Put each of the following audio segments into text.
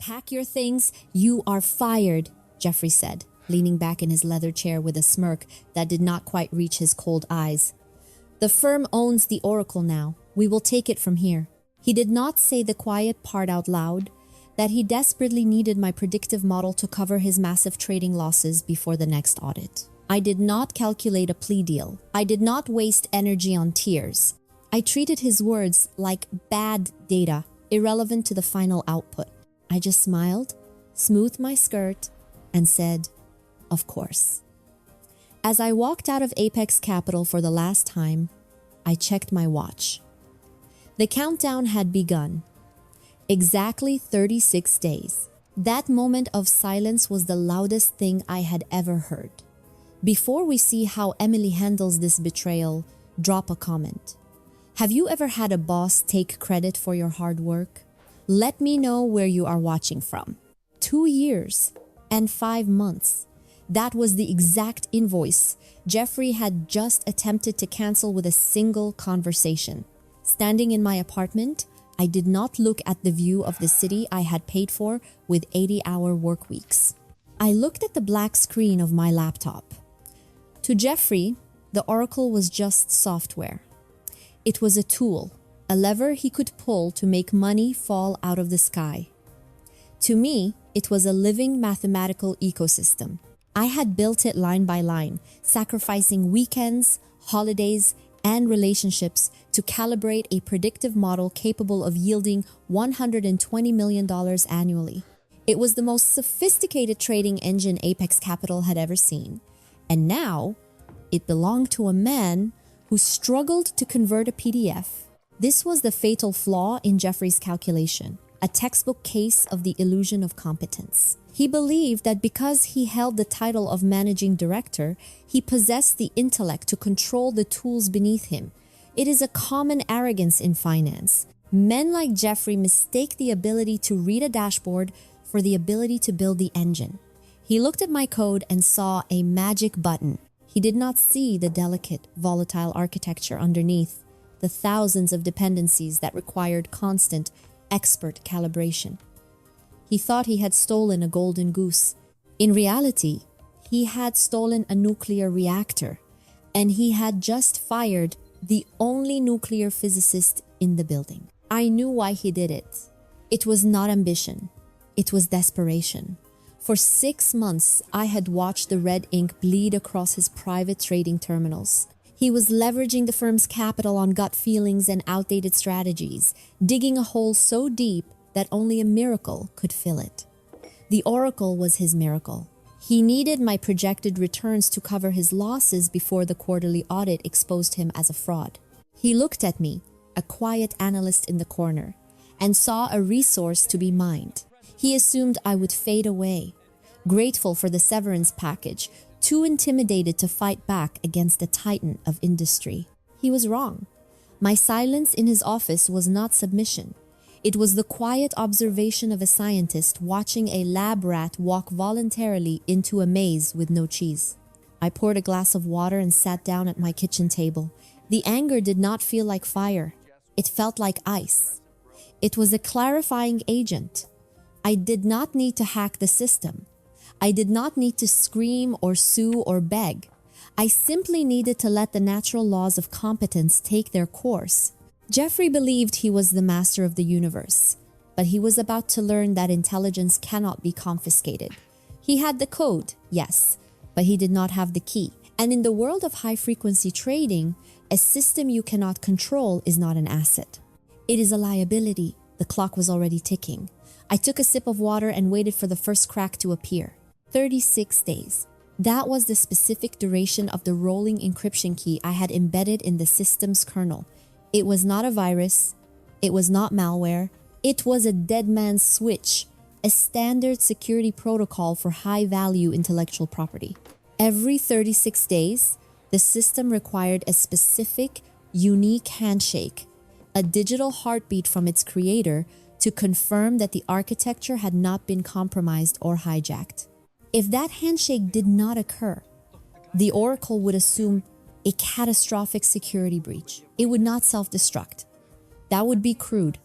pack your things, you are fired, Jeffrey said, leaning back in his leather chair with a smirk that did not quite reach his cold eyes. The firm owns the Oracle now. We will take it from here. He did not say the quiet part out loud, that he desperately needed my predictive model to cover his massive trading losses before the next audit. I did not calculate a plea deal. I did not waste energy on tears. I treated his words like bad data, irrelevant to the final output. I just smiled, smoothed my skirt, and said, "Of course." As I walked out of Apex Capital for the last time, I checked my watch. The countdown had begun. Exactly 36 days. That moment of silence was the loudest thing I had ever heard. Before we see how Emily handles this betrayal, drop a comment. Have you ever had a boss take credit for your hard work? Let me know where you are watching from. 2 years and 5 months. That was the exact invoice Jeffrey had just attempted to cancel with a single conversation. Standing in my apartment, I did not look at the view of the city I had paid for with 80-hour work weeks. I looked at the black screen of my laptop. To Jeffrey, the Oracle was just software. It was a tool, a lever he could pull to make money fall out of the sky. To me, it was a living mathematical ecosystem. I had built it line by line, sacrificing weekends, holidays, and relationships to calibrate a predictive model capable of yielding $120 million annually. It was the most sophisticated trading engine Apex Capital had ever seen. And now, it belonged to a man who struggled to convert a PDF. This was the fatal flaw in Jeffrey's calculation, a textbook case of the illusion of competence. He believed that because he held the title of managing director, he possessed the intellect to control the tools beneath him. It is a common arrogance in finance. Men like Jeffrey mistake the ability to read a dashboard for the ability to build the engine. He looked at my code and saw a magic button. He did not see the delicate, volatile architecture underneath, the thousands of dependencies that required constant, expert calibration. He thought he had stolen a golden goose. In reality, he had stolen a nuclear reactor, and he had just fired the only nuclear physicist in the building. I knew why he did it. It was not ambition. It was desperation. For 6 months, I had watched the red ink bleed across his private trading terminals. He was leveraging the firm's capital on gut feelings and outdated strategies, digging a hole so deep that only a miracle could fill it. The Oracle was his miracle. He needed my projected returns to cover his losses before the quarterly audit exposed him as a fraud. He looked at me, a quiet analyst in the corner, and saw a resource to be mined. He assumed I would fade away, grateful for the severance package, too intimidated to fight back against the titan of industry. He was wrong. My silence in his office was not submission. It was the quiet observation of a scientist watching a lab rat walk voluntarily into a maze with no cheese. I poured a glass of water and sat down at my kitchen table. The anger did not feel like fire. It felt like ice. It was a clarifying agent. I did not need to hack the system. I did not need to scream or sue or beg. I simply needed to let the natural laws of competence take their course. Jeffrey believed he was the master of the universe, but he was about to learn that intelligence cannot be confiscated. He had the code, yes, but he did not have the key. And in the world of high-frequency trading, a system you cannot control is not an asset. It is a liability. The clock was already ticking. I took a sip of water and waited for the first crack to appear. 36 days. That was the specific duration of the rolling encryption key I had embedded in the system's kernel. It was not a virus. It was not malware. It was a dead man's switch, a standard security protocol for high-value intellectual property. Every 36 days, the system required a specific, unique handshake, a digital heartbeat from its creator to confirm that the architecture had not been compromised or hijacked. If that handshake did not occur, the Oracle would assume a catastrophic security breach. It would not self-destruct. That would be crude.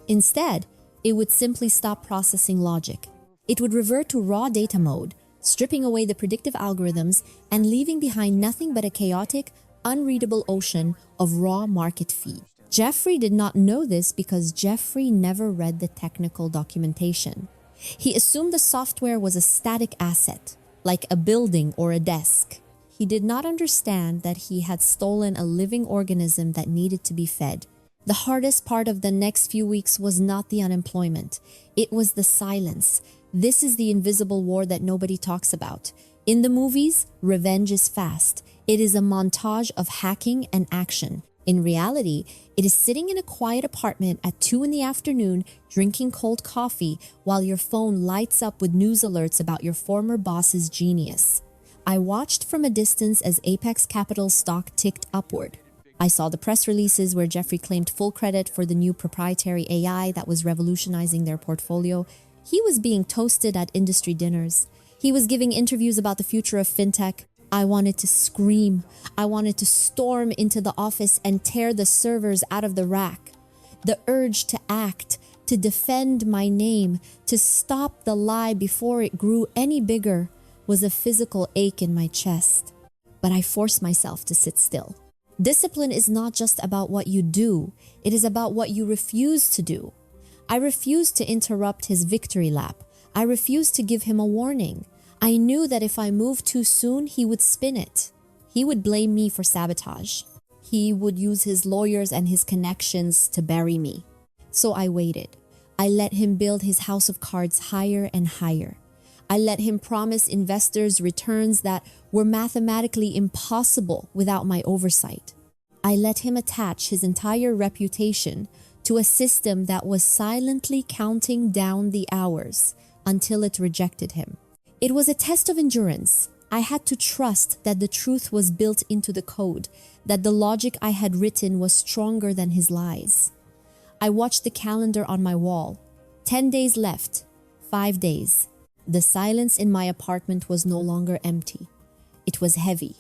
Instead, It would simply stop processing logic. It would revert to raw data mode, stripping away the predictive algorithms and leaving behind nothing but a chaotic, unreadable ocean of raw market feed. Jeffrey did not know this because Jeffrey never read the technical documentation. He assumed the software was a static asset, like a building or a desk. He did not understand that he had stolen a living organism that needed to be fed. The hardest part of the next few weeks was not the unemployment. It was the silence. This is the invisible war that nobody talks about. In the movies, revenge is fast. It is a montage of hacking and action. In reality, it is sitting in a quiet apartment at 2 in the afternoon, drinking cold coffee while your phone lights up with news alerts about your former boss's genius. I watched from a distance as Apex Capital's stock ticked upward. I saw the press releases where Jeffrey claimed full credit for the new proprietary AI that was revolutionizing their portfolio. He was being toasted at industry dinners. He was giving interviews about the future of fintech. I wanted to scream. I wanted to storm into the office and tear the servers out of the rack. The urge to act, to defend my name, to stop the lie before it grew any bigger was a physical ache in my chest. But I forced myself to sit still. Discipline is not just about what you do, it is about what you refuse to do. I refused to interrupt his victory lap. I refused to give him a warning. I knew that if I moved too soon, he would spin it. He would blame me for sabotage. He would use his lawyers and his connections to bury me. So I waited. I let him build his house of cards higher and higher. I let him promise investors returns that were mathematically impossible without my oversight. I let him attach his entire reputation to a system that was silently counting down the hours until it rejected him. It was a test of endurance. I had to trust that the truth was built into the code, that the logic I had written was stronger than his lies. I watched the calendar on my wall. 10 days left, 5 days. The silence in my apartment was no longer empty. It was heavy.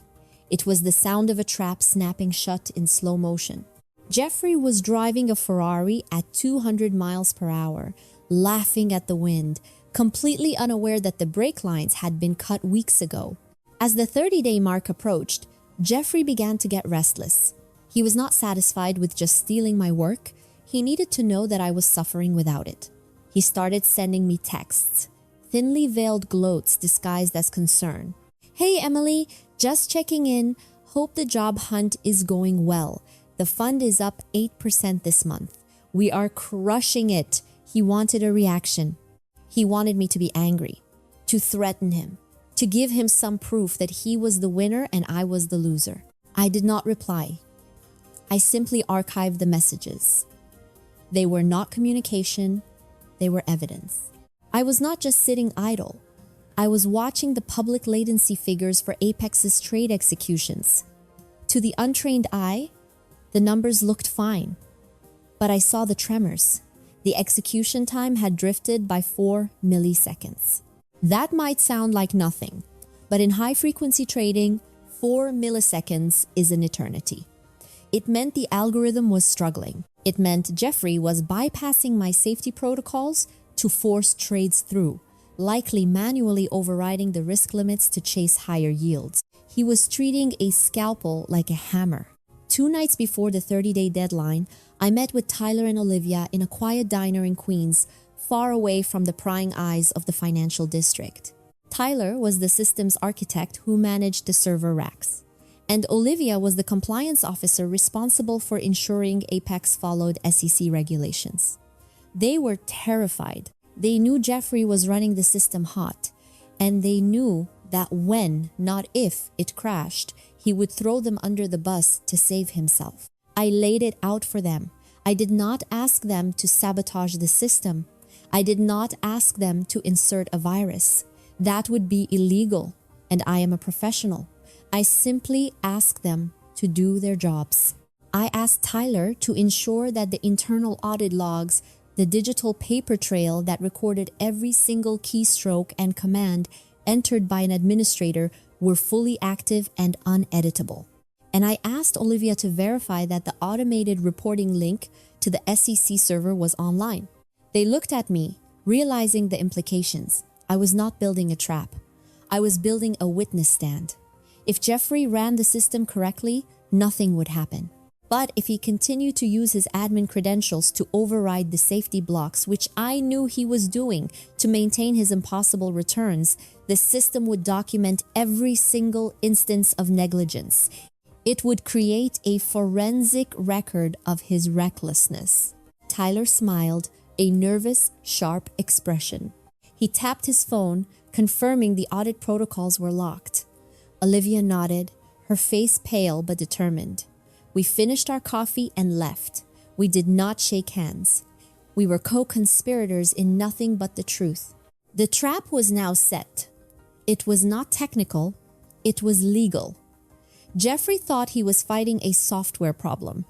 It was the sound of a trap snapping shut in slow motion. Jeffrey was driving a Ferrari at 200 miles per hour, laughing at the wind, completely unaware that the brake lines had been cut weeks ago. As the 30-day mark approached, Jeffrey began to get restless. He was not satisfied with just stealing my work. He needed to know that I was suffering without it. He started sending me texts, thinly veiled gloats disguised as concern. "Hey Emily, just checking in. Hope the job hunt is going well. The fund is up 8% this month. We are crushing it." He wanted a reaction. He wanted me to be angry, to threaten him, to give him some proof that he was the winner and I was the loser. I did not reply. I simply archived the messages. They were not communication, they were evidence. I was not just sitting idle. I was watching the public latency figures for Apex's trade executions. To the untrained eye, the numbers looked fine, but I saw the tremors. The execution time had drifted by 4 milliseconds. That might sound like nothing, but in high-frequency trading, 4 milliseconds is an eternity. It meant the algorithm was struggling. It meant Jeffrey was bypassing my safety protocols to force trades through, likely manually overriding the risk limits to chase higher yields. He was treating a scalpel like a hammer. 2 nights before the 30-day deadline, I met with Tyler and Olivia in a quiet diner in Queens, far away from the prying eyes of the financial district. Tyler was the systems architect who managed the server racks, and Olivia was the compliance officer responsible for ensuring Apex followed SEC regulations. They were terrified. They knew Jeffrey was running the system hot, and they knew that when, not if, it crashed, he would throw them under the bus to save himself. I laid it out for them. I did not ask them to sabotage the system. I did not ask them to insert a virus. That would be illegal, and I am a professional. I simply asked them to do their jobs. I asked Tyler to ensure that the internal audit logs, the digital paper trail that recorded every single keystroke and command entered by an administrator, were fully active and uneditable. And I asked Olivia to verify that the automated reporting link to the SEC server was online. They looked at me, realizing the implications. I was not building a trap. I was building a witness stand. If Jeffrey ran the system correctly, nothing would happen. But if he continued to use his admin credentials to override the safety blocks, which I knew he was doing to maintain his impossible returns, the system would document every single instance of negligence. It would create a forensic record of his recklessness. Tyler smiled, a nervous, sharp expression. He tapped his phone, confirming the audit protocols were locked. Olivia nodded, her face pale but determined. We finished our coffee and left. We did not shake hands. We were co-conspirators in nothing but the truth. The trap was now set. It was not technical, it was legal. Jeffrey thought he was fighting a software problem.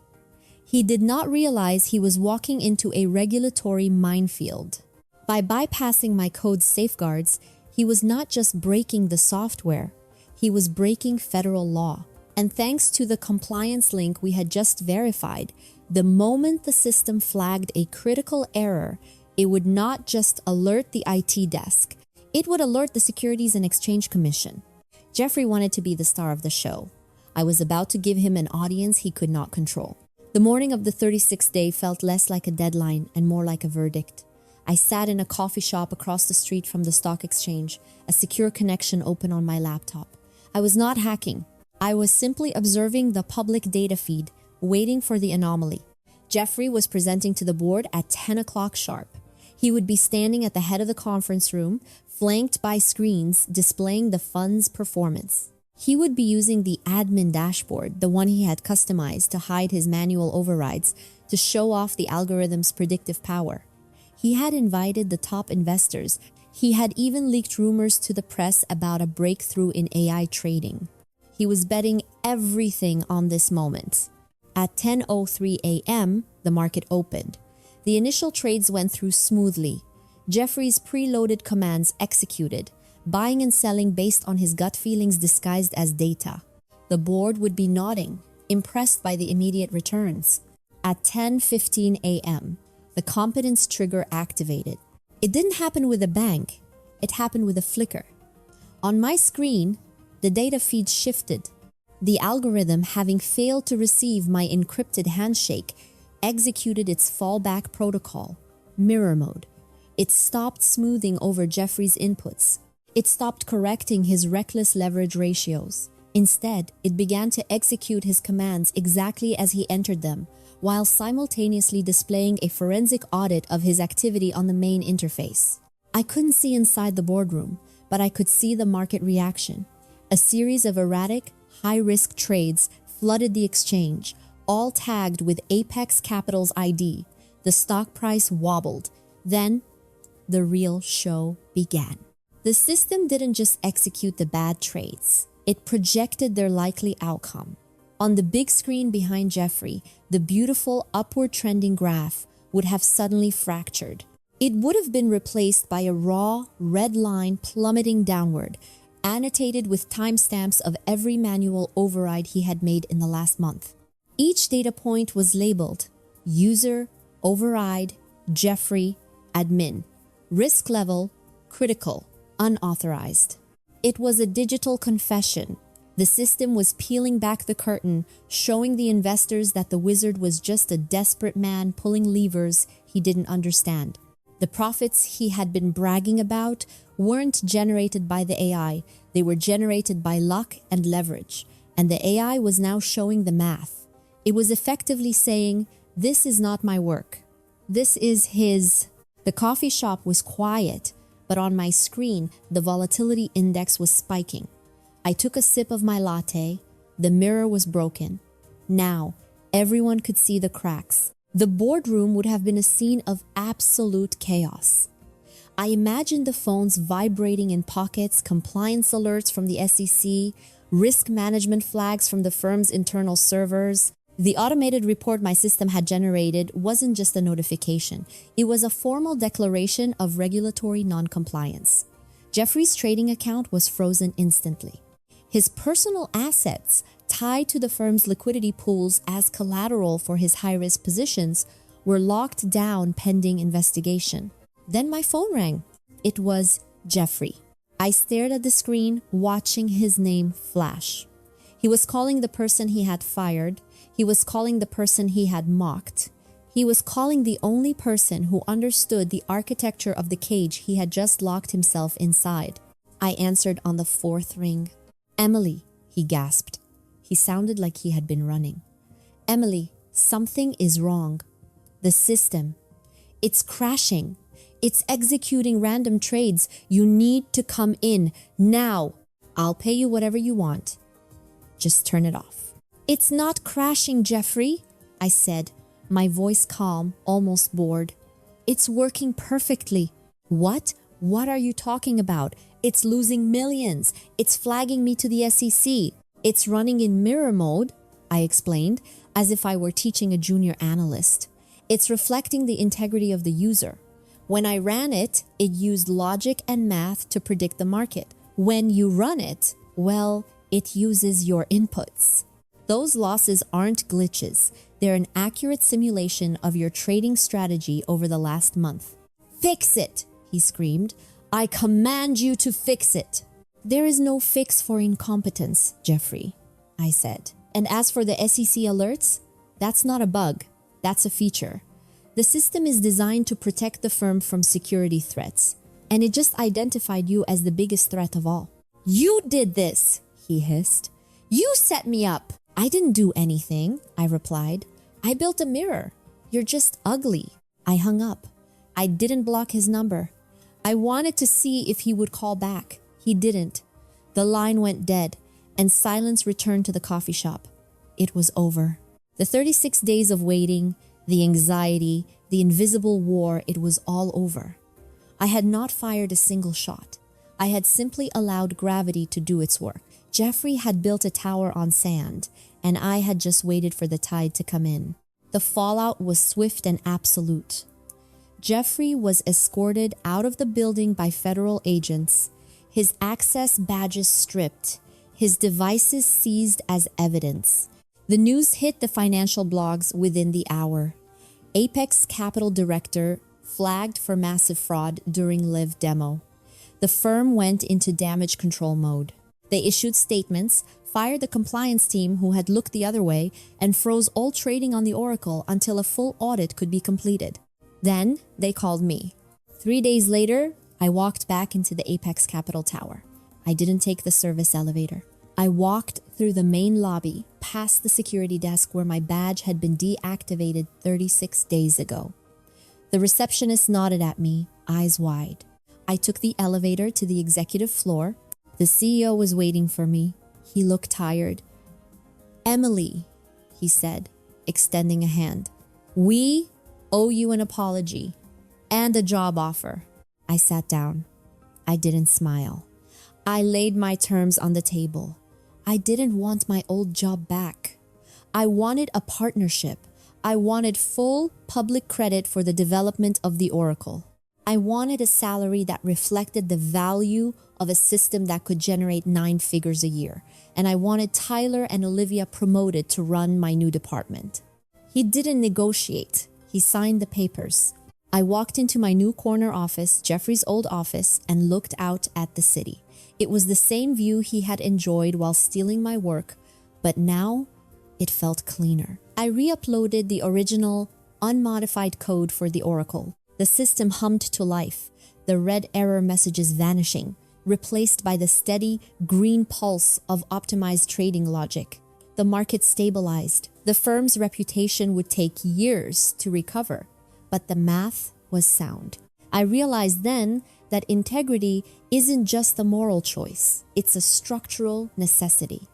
He did not realize he was walking into a regulatory minefield. By bypassing my code's safeguards, he was not just breaking the software, he was breaking federal law. And thanks to the compliance link we had just verified, the moment the system flagged a critical error, it would not just alert the IT desk, it would alert the Securities and Exchange Commission. Jeffrey wanted to be the star of the show. I was about to give him an audience he could not control. The morning of the 36th day felt less like a deadline and more like a verdict. I sat in a coffee shop across the street from the stock exchange, a secure connection open on my laptop. I was not hacking. I was simply observing the public data feed, waiting for the anomaly. Jeffrey was presenting to the board at 10 o'clock sharp. He would be standing at the head of the conference room, flanked by screens displaying the fund's performance. He would be using the admin dashboard, the one he had customized to hide his manual overrides, to show off the algorithm's predictive power. He had invited the top investors. He had even leaked rumors to the press about a breakthrough in AI trading. He was betting everything on this moment. At 10:03 a.m., the market opened. The initial trades went through smoothly. Jeffrey's preloaded commands executed, buying and selling based on his gut feelings disguised as data. The board would be nodding, impressed by the immediate returns. At 10:15 a.m., the competence trigger activated. It didn't happen with a bang, it happened with a flicker. On my screen, the data feed shifted. The algorithm, having failed to receive my encrypted handshake, executed its fallback protocol, mirror mode. It stopped smoothing over Jeffrey's inputs. It stopped correcting his reckless leverage ratios. Instead, it began to execute his commands exactly as he entered them, while simultaneously displaying a forensic audit of his activity on the main interface. I couldn't see inside the boardroom, but I could see the market reaction. A series of erratic, high-risk trades flooded the exchange, all tagged with Apex Capital's ID. The stock price wobbled. Then, the real show began. The system didn't just execute the bad trades. It projected their likely outcome. On the big screen behind Jeffrey, the beautiful upward trending graph would have suddenly fractured. It would have been replaced by a raw, red line plummeting downward, annotated with timestamps of every manual override he had made in the last month. Each data point was labeled user, override, Jeffrey, admin, risk level, critical, unauthorized. It was a digital confession. The system was peeling back the curtain, showing the investors that the wizard was just a desperate man pulling levers he didn't understand. The profits he had been bragging about weren't generated by the AI, they were generated by luck and leverage, and the AI was now showing the math. It was effectively saying, "This is not my work. This is his." The coffee shop was quiet, but on my screen, the volatility index was spiking. I took a sip of my latte. The mirror was broken. Now, everyone could see the cracks. The boardroom would have been a scene of absolute chaos. I imagined the phones vibrating in pockets, compliance alerts from the SEC, risk management flags from the firm's internal servers. The automated report my system had generated wasn't just a notification. It was a formal declaration of regulatory non-compliance. Jeffrey's trading account was frozen instantly. His personal assets, tied to the firm's liquidity pools as collateral for his high-risk positions, were locked down pending investigation. Then my phone rang. It was Jeffrey. I stared at the screen, watching his name flash. He was calling the person he had fired. He was calling the person he had mocked. He was calling the only person who understood the architecture of the cage he had just locked himself inside. I answered on the fourth ring. "Emily," he gasped. He sounded like he had been running. "Emily, something is wrong. The system. It's crashing. It's executing random trades. You need to come in now. I'll pay you whatever you want. Just turn it off." "It's not crashing, Jeffrey," I said, my voice calm, almost bored. "It's working perfectly." "What? What are you talking about? It's losing millions. It's flagging me to the SEC. It's running in mirror mode," I explained, as if I were teaching a junior analyst. "It's reflecting the integrity of the user. When I ran it, it used logic and math to predict the market. When you run it, well, it uses your inputs. Those losses aren't glitches. They're an accurate simulation of your trading strategy over the last month." "Fix it," he screamed. "I command you to fix it." "There is no fix for incompetence, Jeffrey," I said. "And as for the SEC alerts, that's not a bug. That's a feature. The system is designed to protect the firm from security threats, and it just identified you as the biggest threat of all." "You did this," he hissed. "You set me up." "I didn't do anything," I replied. "I built a mirror. You're just ugly." I hung up. I didn't block his number. I wanted to see if he would call back. He didn't. The line went dead, and silence returned to the coffee shop. It was over. The 36 days of waiting, the anxiety, the invisible war, it was all over. I had not fired a single shot. I had simply allowed gravity to do its work. Jeffrey had built a tower on sand, and I had just waited for the tide to come in. The fallout was swift and absolute. Jeffrey was escorted out of the building by federal agents, his access badges stripped, his devices seized as evidence. The news hit the financial blogs within the hour. Apex Capital Director flagged for massive fraud during live demo. The firm went into damage control mode. They issued statements, fired the compliance team who had looked the other way, and froze all trading on the Oracle until a full audit could be completed. Then they called me. 3 days later, I walked back into the Apex Capital Tower. I didn't take the service elevator. I walked through the main lobby, past the security desk where my badge had been deactivated 36 days ago. The receptionist nodded at me, eyes wide. I took the elevator to the executive floor. The CEO was waiting for me. He looked tired. "Emily," he said, extending a hand. "We owe you an apology and a job offer." I sat down. I didn't smile. I laid my terms on the table. I didn't want my old job back. I wanted a partnership. I wanted full public credit for the development of the Oracle. I wanted a salary that reflected the value of a system that could generate 9 figures a year. And I wanted Tyler and Olivia promoted to run my new department. He didn't negotiate. He signed the papers. I walked into my new corner office, Jeffrey's old office, and looked out at the city. It was the same view he had enjoyed while stealing my work, but now it felt cleaner. I re-uploaded the original, unmodified code for the Oracle. The system hummed to life, the red error messages vanishing, replaced by the steady green pulse of optimized trading logic. The market stabilized. The firm's reputation would take years to recover, but the math was sound. I realized then that integrity isn't just a moral choice, it's a structural necessity.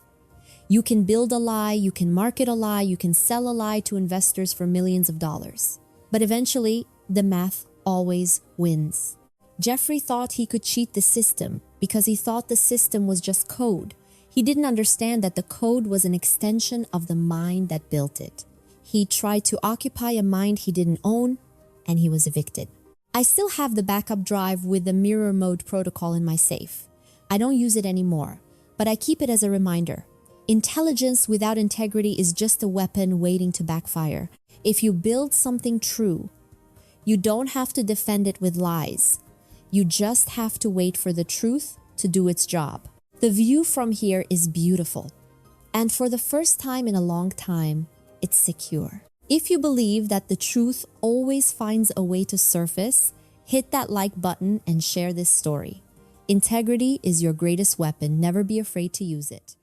You can build a lie, you can market a lie, you can sell a lie to investors for millions of dollars. But eventually, the math always wins. Jeffrey thought he could cheat the system because he thought the system was just code. He didn't understand that the code was an extension of the mind that built it. He tried to occupy a mind he didn't own, and he was evicted. I still have the backup drive with the mirror mode protocol in my safe. I don't use it anymore, but I keep it as a reminder. Intelligence without integrity is just a weapon waiting to backfire. If you build something true, you don't have to defend it with lies. You just have to wait for the truth to do its job. The view from here is beautiful. And for the first time in a long time, it's secure. If you believe that the truth always finds a way to surface, hit that like button and share this story. Integrity is your greatest weapon. Never be afraid to use it.